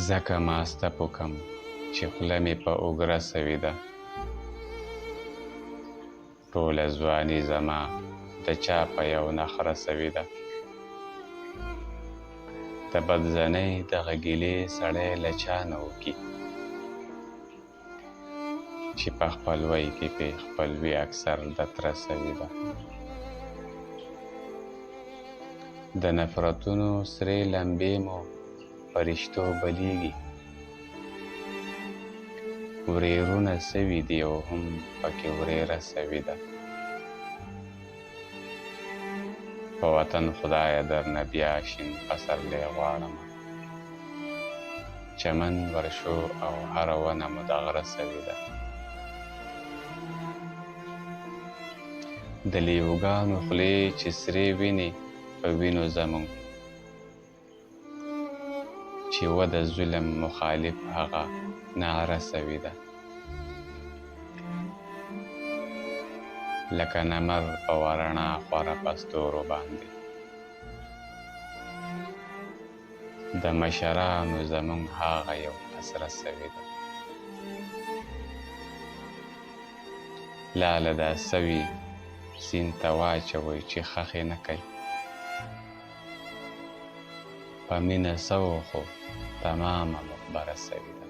ځکه ماسته پوکم چې خوله مې په اوگره سوې ده. ټوله ځواني زما د چا په یو نخره سوې ده. د بدزنۍ دغه ګیلې سړی له چا نه وکي، چې په خپلوۍ کې پې خپلوي اکثر د تره سوې ده. د نفرتونو سرې لمبې مو په رشتو بلیږي، ورېرونه سوي دي او هم پکې ورېره سوې ده. په وطن خدایه درنه بیا شین پسرلی غواړمه، چمن ورشو او هره ونه مو د غره سوې ده. د لیوګانو خولې چې سرې ویني په وینو زموږ، چې و د ظلم مخالف هغه نعره سوې ده. لکه نمر په ورڼا خوره په ستورو باندې، د مشرانو زموږ هغه یو حسرت سوې ده. لاله دا سوي سیند ته واچوئ چې خښې نه کوي، په مینه سوو خو تمامه مقبره سوې ده.